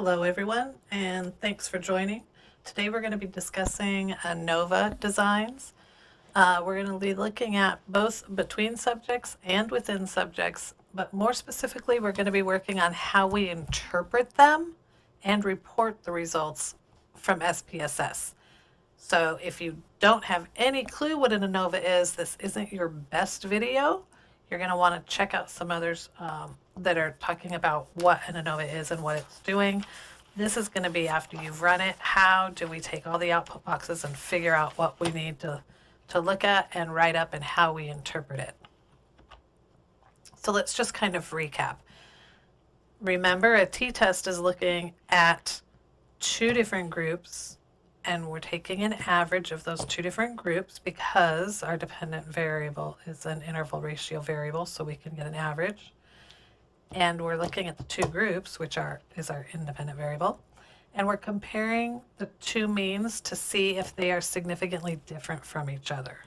Hello everyone, and thanks for joining. Today we're going to be discussing ANOVA designs. We're going to be looking at both between subjects and within subjects, but more specifically we're going to be working on how we interpret them and report the results from SPSS. So if you don't have any clue what an ANOVA is, this isn't your best video. You're going to want to check out some others that are talking about what an ANOVA is and what it's doing. This is going to be after you've run it. How do we take all the output boxes and figure out what we need to look at and write up and how we interpret it? So let's just kind of recap. Remember, a t-test is looking at two different groups, and we're taking an average of those two different groups because our dependent variable is an interval ratio variable, so we can get an average. And we're looking at the two groups, which is our independent variable, and we're comparing the two means to see if they are significantly different from each other.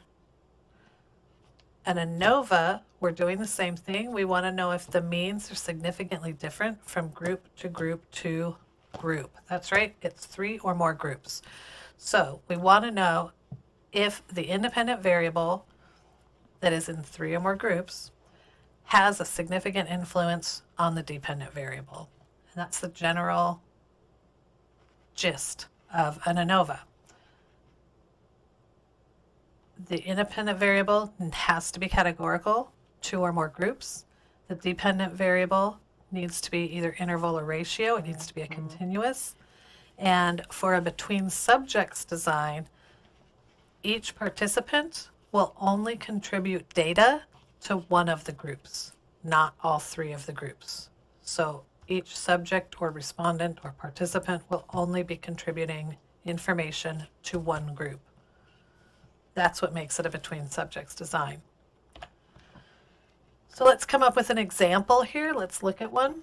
And ANOVA, we're doing the same thing. We want to know if the means are significantly different from group to group to group. That's right, it's 3 or more groups. So we want to know if the independent variable that is in 3 or more groups has a significant influence on the dependent variable. And that's the general gist of an ANOVA. The independent variable has to be categorical, 2 or more groups. The dependent variable needs to be either interval or ratio. It needs to be a continuous. And for a between subjects design, each participant will only contribute data to one of the groups, not all 3 of the groups. So each subject or respondent or participant will only be contributing information to one group. That's what makes it a between subjects design. So let's come up with an example here. Let's look at one.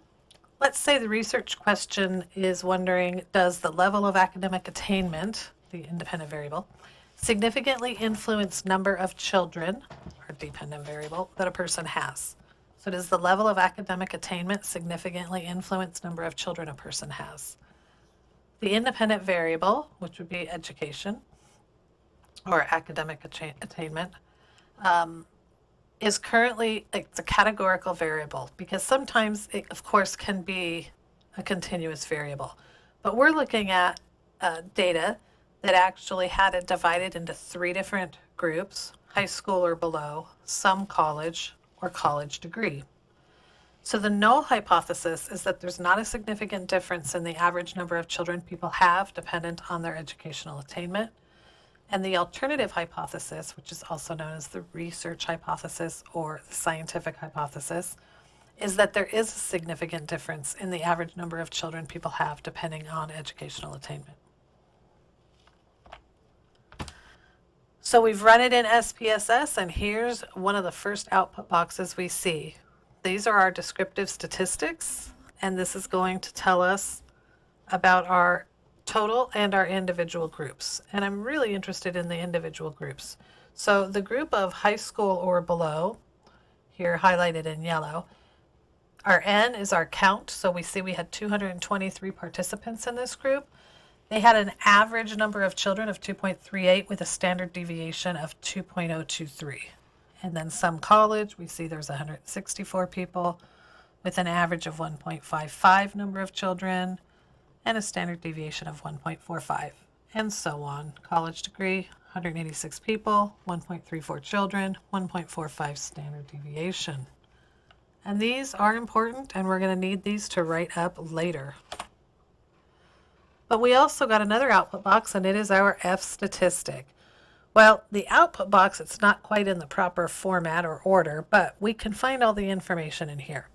Let's say the research question is wondering, does the level of academic attainment, the independent variable, significantly influence number of children, our dependent variable, that a person has? So does the level of academic attainment significantly influence number of children a person has? The independent variable, which would be education or academic attainment, is currently, it's a categorical variable because sometimes it, of course, can be a continuous variable. But we're looking at data that actually had it divided into 3 different groups: high school or below, some college, or college degree. So the null hypothesis is that there's not a significant difference in the average number of children people have dependent on their educational attainment. And the alternative hypothesis, which is also known as the research hypothesis or the scientific hypothesis, is that there is a significant difference in the average number of children people have depending on educational attainment. So we've run it in SPSS, and here's one of the first output boxes we see. These are our descriptive statistics, and this is going to tell us about our total and our individual groups. And I'm really interested in the individual groups. So the group of high school or below, here highlighted in yellow, our N is our count. So we see we had 223 participants in this group. They had an average number of children of 2.38 with a standard deviation of 2.023. And then some college, we see there's 164 people with an average of 1.55 number of children and a standard deviation of 1.45, and so on. College degree, 186 people, 1.34 children, 1.45 standard deviation. And these are important, and we're going to need these to write up later. But we also got another output box, and it is our F statistic. Well, the output box, it's not quite in the proper format or order, but we can find all the information in here.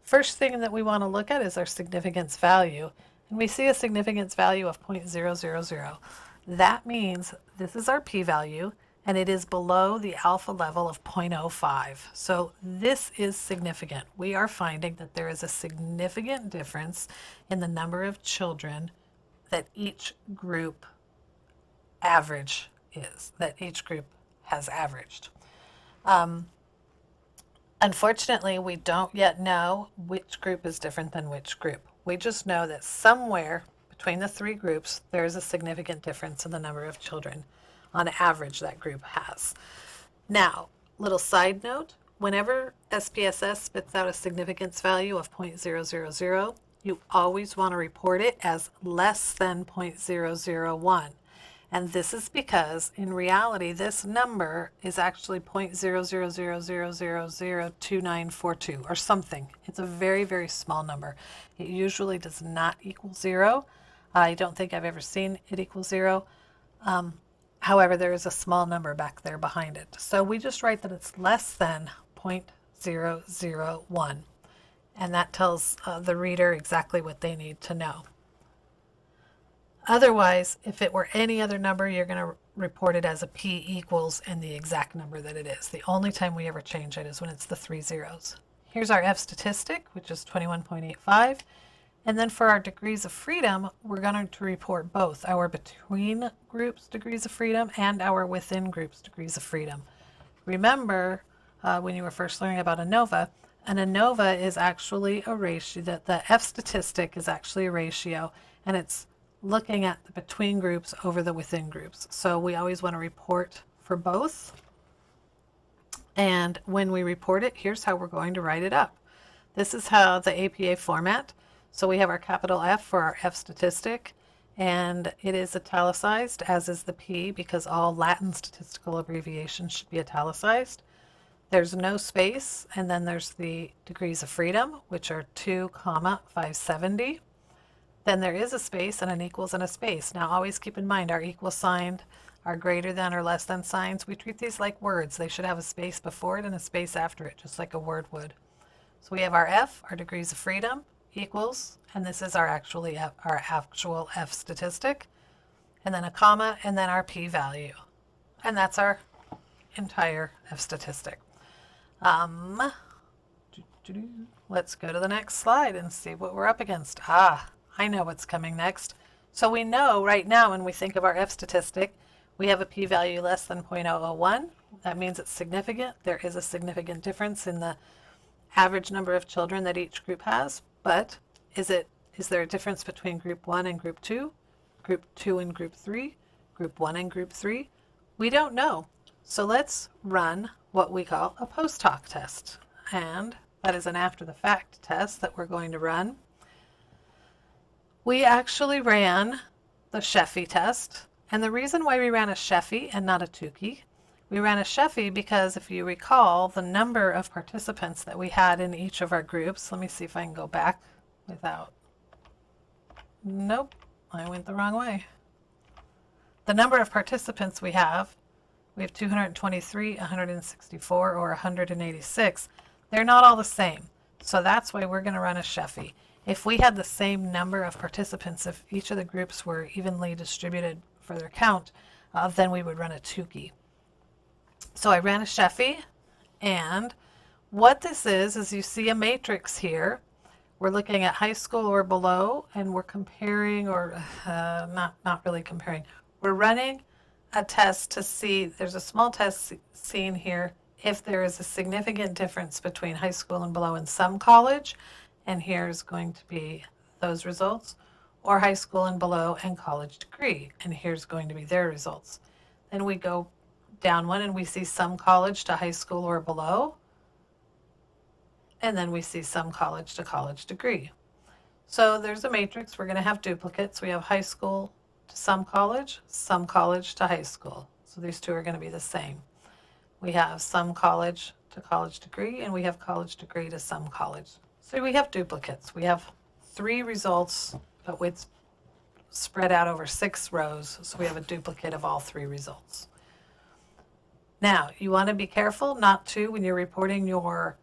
First thing that we want to look at is our significance value. And we see a significance value of 0.000. That means this is our p-value, and it is below the alpha level of 0.05. So this is significant. We are finding that there is a significant difference in the number of children that each group average is, that each group has averaged. Unfortunately, we don't yet know which group is different than which group. We just know that somewhere between the three groups, there's a significant difference in the number of children on average that group has. Now, little side note, whenever SPSS spits out a significance value of 0.000, you always want to report it as less than 0.001. And this is because in reality, this number is actually 0.000002942 or something. It's a very, very small number. It usually does not equal zero. I don't think I've ever seen it equal zero. However, there is a small number back there behind it. So we just write that it's less than 0.001. And that tells the reader exactly what they need to know. Otherwise, if it were any other number, you're going to report it as a P equals and the exact number that it is. The only time we ever change it is when it's the 3 zeros. Here's our F statistic, which is 21.85. And then for our degrees of freedom, we're going to report both our between groups degrees of freedom and our within groups degrees of freedom. Remember, when you were first learning about ANOVA, an ANOVA is actually a ratio, that the F statistic is actually a ratio, and it's looking at the between groups over the within groups. So we always want to report for both. And when we report it, here's how we're going to write it up. This is how the APA format. So we have our capital F for our F statistic, and it is italicized, as is the P, because all Latin statistical abbreviations should be italicized. There's no space, and then there's the degrees of freedom, which are 2,570. Then there is a space and an equals and a space. Now always keep in mind our equal sign, our greater than or less than signs, we treat these like words. They should have a space before it and a space after it, just like a word would. So we have our F, our degrees of freedom, equals, and this is our actual F statistic, and then a comma, and then our P value. And that's our entire F statistic. Let's go to the next slide and see what we're up against. I know what's coming next. So we know right now when we think of our F statistic, we have a p-value less than 0.001. That means it's significant. There is a significant difference in the average number of children that each group has, but is there a difference between group 1 and group 2, group 2 and group 3, group 1 and group 3? We don't know. So let's run what we call a post hoc test, and that is an after the fact test that we're going to run. We actually ran the Sheffey test, and the reason why we ran a Sheffey and not a Tukey, we ran a Sheffey because if you recall the number of participants that we had in each of our groups, let me see if I can go back without, nope, I went the wrong way. The number of participants we have 223, 164, or 186. They're not all the same, so that's why we're going to run a Sheffey. If we had the same number of participants, if each of the groups were evenly distributed for their count, then we would run a Tukey. So I ran a Sheffey, and what this is you see a matrix here. We're looking at high school or below, and we're comparing, or not really comparing. We're running a test to see, there's a small test seen here, if there is a significant difference between high school and below in some college, and here's going to be those results, or high school and below and college degree, and here's going to be their results. Then we go down one and we see some college to high school or below, and then we see some college to college degree. So there's a matrix. We're going to have duplicates. We have high school to some college to high school. So these two are going to be the same. We have some college to college degree, and we have college degree to some college. So we have duplicates. We have 3 results, but it's spread out over 6 rows, so we have a duplicate of all 3 results. Now, you want to be careful not to, when you're reporting your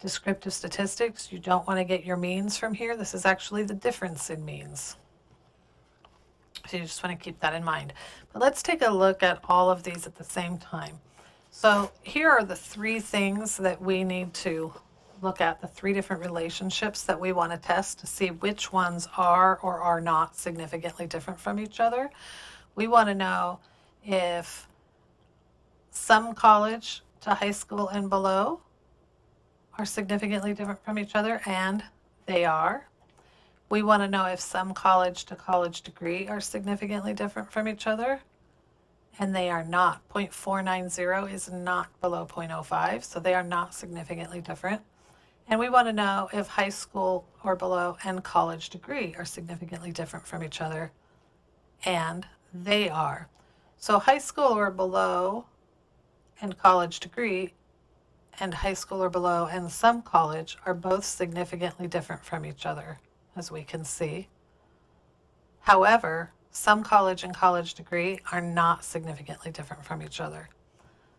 descriptive statistics, you don't want to get your means from here. This is actually the difference in means. So you just want to keep that in mind. But let's take a look at all of these at the same time. So here are the 3 things that we need to look at, the 3 different relationships that we want to test to see which ones are or are not significantly different from each other. We want to know if some college to high school and below are significantly different from each other, and they are. We want to know if some college to college degree are significantly different from each other, and they are not. 0.490 is not below 0.05, so they are not significantly different. And we want to know if high school or below and college degree are significantly different from each other, and they are. So high school or below and college degree and high school or below and some college are both significantly different from each other, as we can see. However, some college and college degree are not significantly different from each other.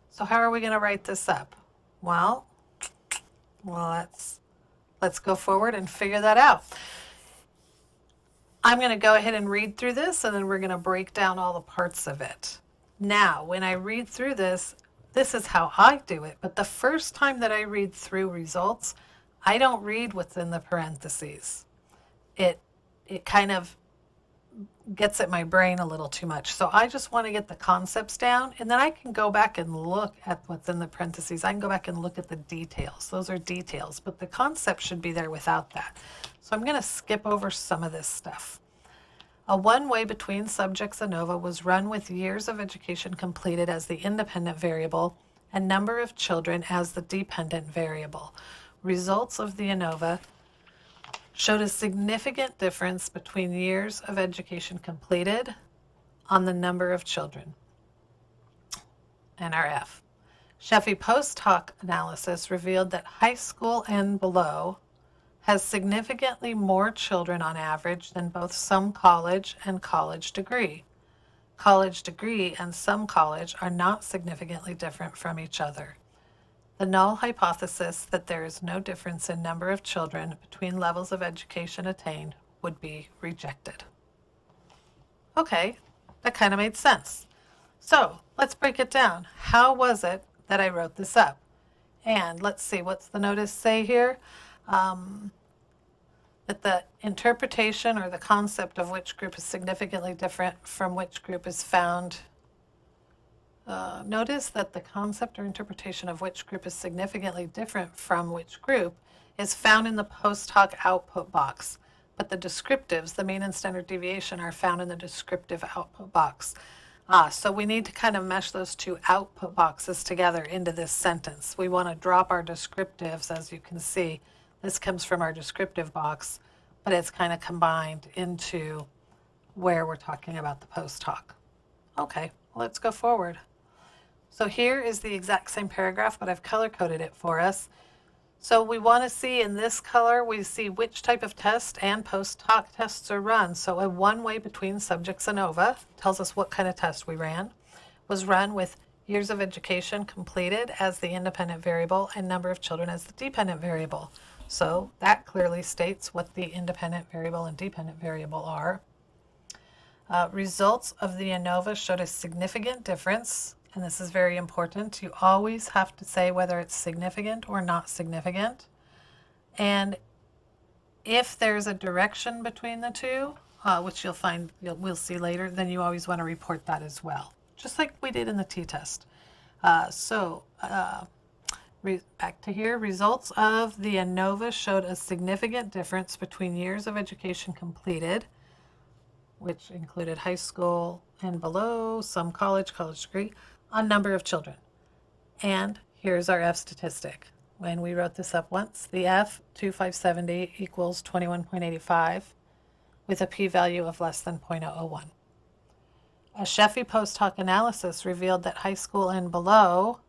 So how are we going to write this up? Well, let's go forward and figure that out. I'm going to go ahead and read through this, and then we're going to break down all the parts of it. Now, when I read through this, this is how I do it. But the first time that I read through results, I don't read within the parentheses. It kind of gets at my brain a little too much. So I just want to get the concepts down, and then I can go back and look at what's in the parentheses. I can go back and look at the details. Those are details, but the concept should be there without that. So I'm going to skip over some of this stuff. A one-way between subjects ANOVA was run with years of education completed as the independent variable and number of children as the dependent variable. Results of the ANOVA showed a significant difference between years of education completed on the number of children. NRF. Sheffey post hoc analysis revealed that high school and below has significantly more children on average than both some college and college degree. College degree and some college are not significantly different from each other. The null hypothesis that there is no difference in number of children between levels of education attained would be rejected. Okay, that kind of made sense. So let's break it down. How was it that I wrote this up? And let's see, what's the notice say here? That the interpretation or the concept of which group is significantly different from which group is found. Notice that the concept or interpretation of which group is significantly different from which group is found in the post hoc output box, but the descriptives, the mean and standard deviation, are found in the descriptive output box. So we need to kind of mesh those two output boxes together into this sentence. We want to drop our descriptives, as you can see. This comes from our descriptive box, but it's kind of combined into where we're talking about the post hoc. Okay, let's go forward. So here is the exact same paragraph, but I've color-coded it for us. So we want to see in this color, we see which type of test and post hoc tests are run. So a one-way between subjects ANOVA tells us what kind of test we ran, was run with years of education completed as the independent variable and number of children as the dependent variable. So that clearly states what the independent variable and dependent variable are. Results of the ANOVA showed a significant difference, and this is very important. You always have to say whether it's significant or not significant. And if there's a direction between the two, which we'll see later, then you always want to report that as well, just like we did in the t-test. Back to here, results of the ANOVA showed a significant difference between years of education completed, which included high school and below, some college degree, on number of children. And here's our F statistic. When we wrote this up once, the F 2570 equals 21.85 with a p-value of less than 0.001. A Sheffey post hoc analysis revealed that high school and below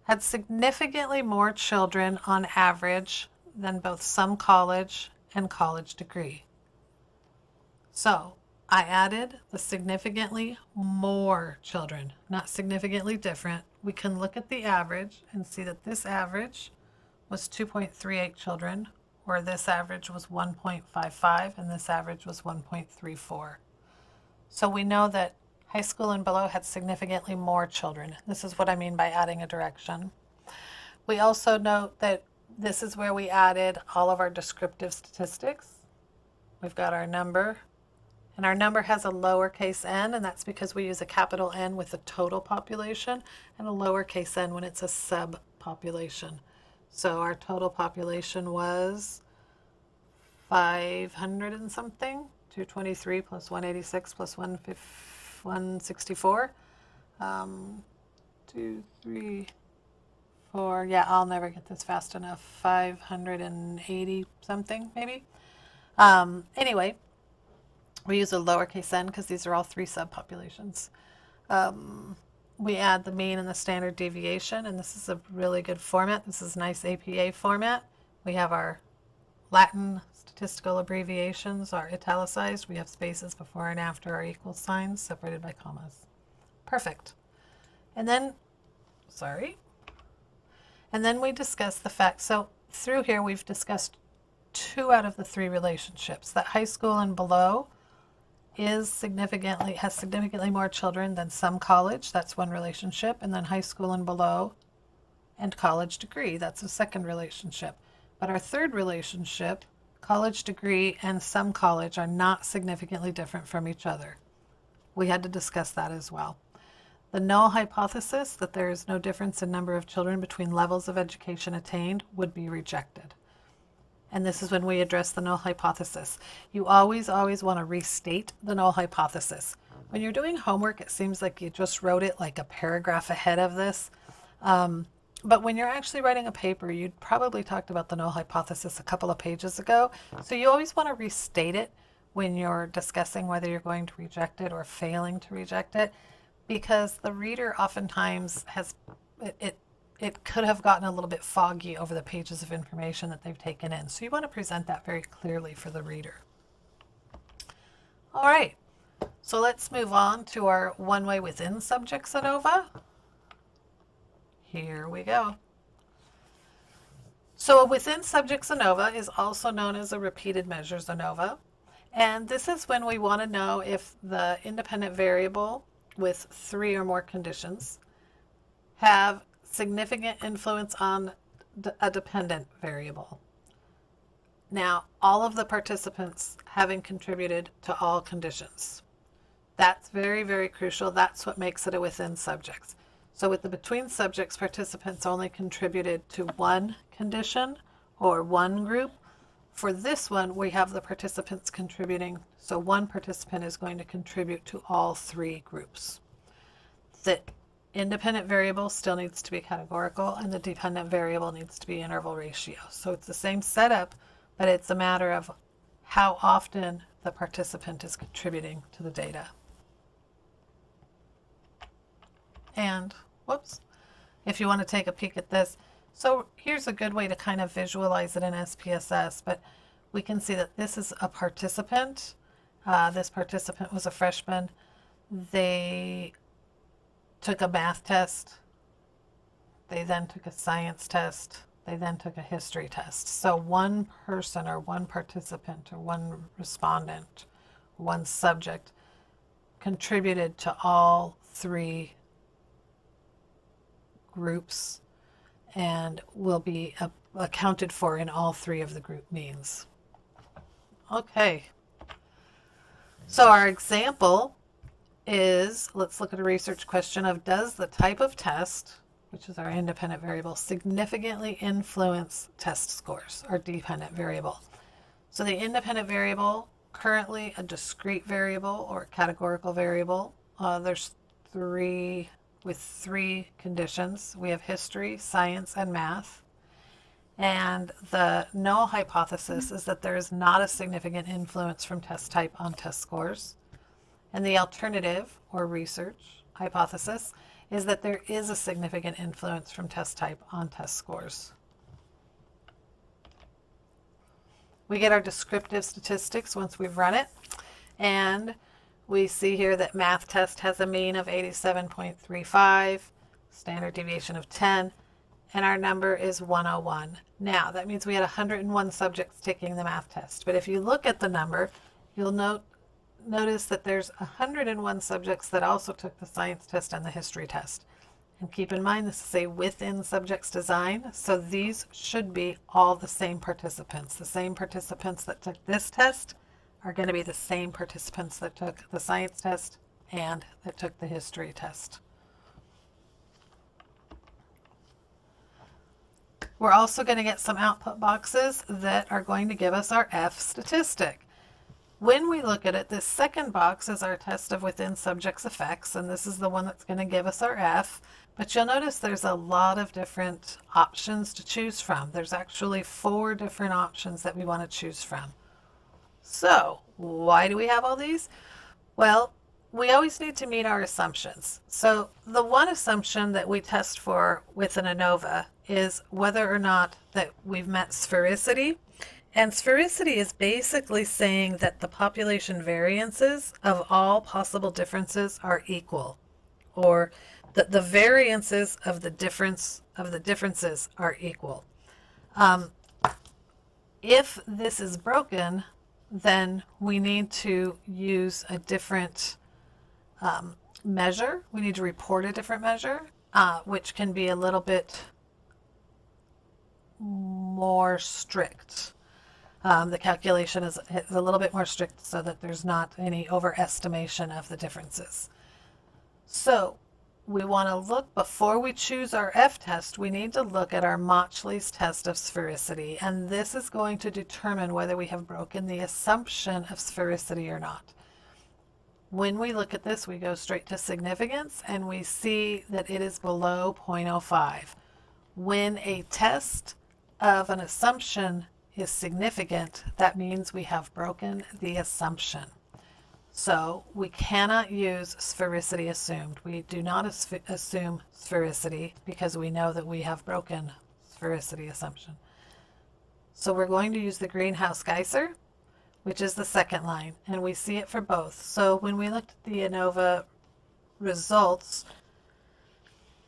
had significantly more children on average than both some college and college degree. So I added the significantly more children, not significantly different. We can look at the average and see that this average was 2.38 children, or this average was 1.55, and this average was 1.34. So we know that high school and below had significantly more children. This is what I mean by adding a direction. We also note that this is where we added all of our descriptive statistics. We've got our number, and our number has a lowercase n, and that's because we use a capital N with the total population and a lowercase n when it's a subpopulation. So our total population was 500 and something. 223 plus 186 plus 164. 2, 3, 4. Yeah, I'll never get this fast enough. 580 something, maybe. Anyway, we use a lowercase n because these are all 3 subpopulations. We add the mean and the standard deviation, and this is a really good format. This is nice APA format. We have our Latin statistical abbreviations are italicized. We have spaces before and after our equal signs separated by commas. Perfect. And then, and then we discuss the fact. So through here we've discussed 2 out of the 3 relationships. That high school and below has significantly more children than some college. That's one relationship. And then high school and below and college degree. That's a second relationship. But our third relationship, college degree and some college, are not significantly different from each other. We had to discuss that as well. The null hypothesis that there is no difference in number of children between levels of education attained would be rejected. And this is when we address the null hypothesis. You always want to restate the null hypothesis. When you're doing homework, it seems like you just wrote it like a paragraph ahead of this. But when you're actually writing a paper, you'd probably talked about the null hypothesis a couple of pages ago. So you always want to restate it when you're discussing whether you're going to reject it or failing to reject it, because the reader oftentimes has, it could have gotten a little bit foggy over the pages of information that they've taken in. So you want to present that very clearly for the reader. All right, so let's move on to our one-way within subjects ANOVA. Here we go. So a within subjects ANOVA is also known as a repeated measures ANOVA. And this is when we want to know if the independent variable with 3 or more conditions have significant influence on a dependent variable. Now, all of the participants having contributed to all conditions. That's very, very crucial. That's what makes it a within subjects. So with the between subjects, participants only contributed to 1 condition or 1 group. For this one, we have the participants contributing. So 1 participant is going to contribute to all 3 groups. The independent variable still needs to be categorical, and the dependent variable needs to be interval ratio. So it's the same setup, but it's a matter of how often the participant is contributing to the data. And, whoops, if you want to take a peek at this, so here's a good way to kind of visualize it in SPSS, but we can see that this is a participant. This participant was a freshman. They took a math test. They then took a science test. They then took a history test. So one person or one participant or one respondent, one subject contributed to all 3 groups and will be accounted for in all 3 of the group means. Okay. So our example is, let's look at a research question of, does the type of test, which is our independent variable, significantly influence test scores, our dependent variable? So the independent variable, currently a discrete variable or categorical variable. There's 3 with 3 conditions. We have history, science, and math. And the null hypothesis is that there is not a significant influence from test type on test scores. And the alternative, or research hypothesis, is that there is a significant influence from test type on test scores. We get our descriptive statistics once we've run it, and we see here that math test has a mean of 87.35, standard deviation of 10, and our number is 101. Now, that means we had 101 subjects taking the math test, but if you look at the number, you'll notice that there's 101 subjects that also took the science test and the history test. And keep in mind, this is a within subjects design, so these should be all the same participants. The same participants that took this test are going to be the same participants that took the science test and that took the history test. We're also going to get some output boxes that are going to give us our F statistic. When we look at it, this second box is our test of within subjects effects, and this is the one that's going to give us our F. But you'll notice there's a lot of different options to choose from. There's actually 4 different options that we want to choose from. So why do we have all these? Well, we always need to meet our assumptions. So the one assumption that we test for with an ANOVA is whether or not that we've met sphericity. And sphericity is basically saying that the population variances of all possible differences are equal, or that the variances of the differences are equal. If this is broken, then we need to use a different measure. We need to report a different measure, which can be a little bit more strict. The calculation is a little bit more strict so that there's not any overestimation of the differences. So we want to look, before we choose our F test, we need to look at our Mauchly's test of sphericity, and this is going to determine whether we have broken the assumption of sphericity or not. When we look at this, we go straight to significance, and we see that it is below 0.05. When a test of an assumption is significant, that means we have broken the assumption. So we cannot use sphericity assumed. We do not assume sphericity because we know that we have broken sphericity assumption. So we're going to use the greenhouse Geyser, which is the second line, and we see it for both. So when we looked at the ANOVA results,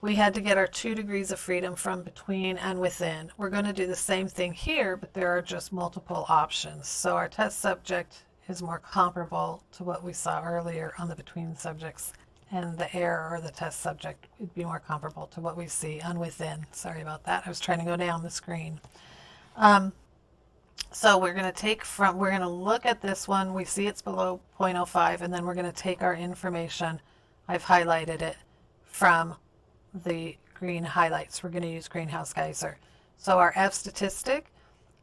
we had to get our 2 degrees of freedom from between and within. We're going to do the same thing here, but there are just multiple options. So our test subject is more comparable to what we saw earlier on the between subjects, and the error or the test subject would be more comparable to what we see on within. Sorry about that. I was trying to go down the screen. So we're going to look at this one. We see it's below 0.05, and then we're going to take our information. I've highlighted it from the green highlights. We're going to use greenhouse Geyser. So our F statistic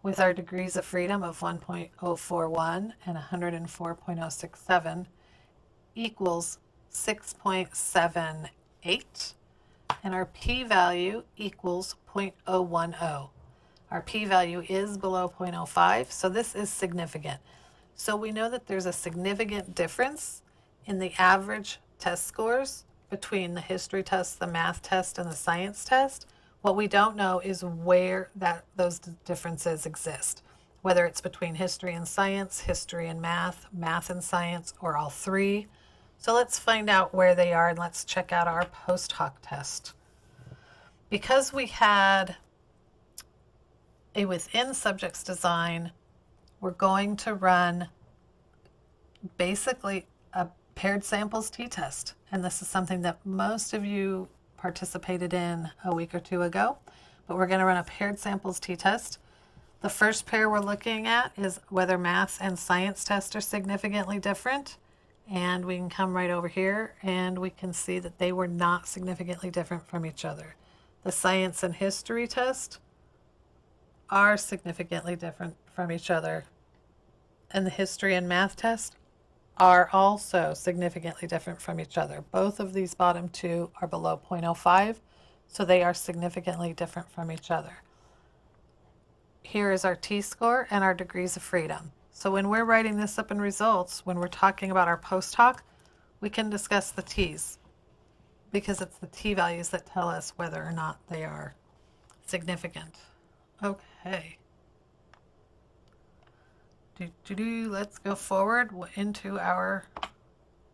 with our degrees of freedom of 1.041 and 104.067 equals 6.78, and our p-value equals 0.010. Our p-value is below 0.05, so this is significant. So we know that there's a significant difference in the average test scores between the history test, the math test, and the science test. What we don't know is where those differences exist, whether it's between history and science, history and math, math and science, or all 3. So let's find out where they are, and let's check out our post hoc test. Because we had a within subjects design, we're going to run basically a paired samples t-test. And this is something that most of you participated in a week or 2 ago, but we're going to run a paired samples t-test. The first pair we're looking at is whether math and science tests are significantly different. And we can come right over here and we can see that they were not significantly different from each other. The science and history test are significantly different from each other, and the history and math test are also significantly different from each other. Both of these bottom 2 are below 0.05, so they are significantly different from each other. Here is our t-score and our degrees of freedom. So when we're writing this up in results, when we're talking about our post hoc, we can discuss the t's, because it's the t-values that tell us whether or not they are significant. Okay. Let's go forward into our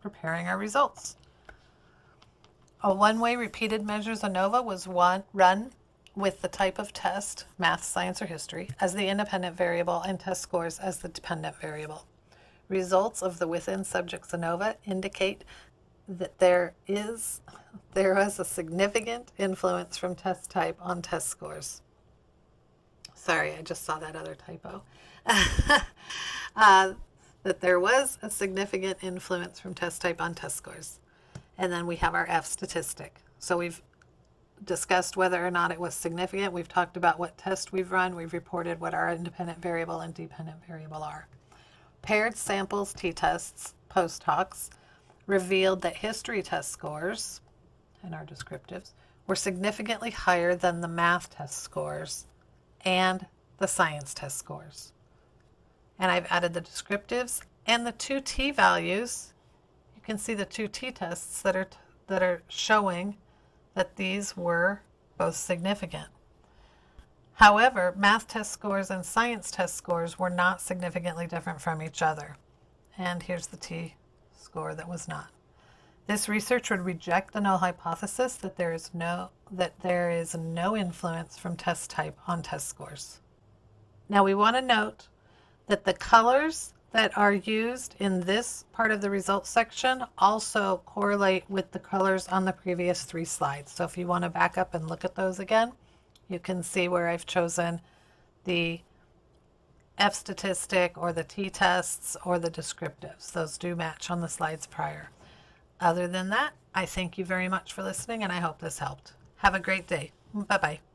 preparing our results. A one-way repeated measures ANOVA was run with the type of test, math, science, or history, as the independent variable and test scores as the dependent variable. Results of the within subjects ANOVA indicate that there was a significant influence from test type on test scores. Sorry, I just saw that other typo. That there was a significant influence from test type on test scores. And then we have our F statistic. So we've discussed whether or not it was significant. We've talked about what test we've run. We've reported what our independent variable and dependent variable are. Paired samples t-tests post hocs revealed that history test scores and our descriptives were significantly higher than the math test scores and the science test scores. And I've added the descriptives and the two t-values. You can see the two t-tests that are showing that these were both significant. However, math test scores and science test scores were not significantly different from each other. And here's the t-score that was not. This research would reject the null hypothesis that there is no influence from test type on test scores. Now we want to note that the colors that are used in this part of the results section also correlate with the colors on the previous 3 slides. So if you want to back up and look at those again, you can see where I've chosen the F statistic or the t-tests or the descriptives. Those do match on the slides prior. Other than that, I thank you very much for listening and I hope this helped. Have a great day. Bye-bye.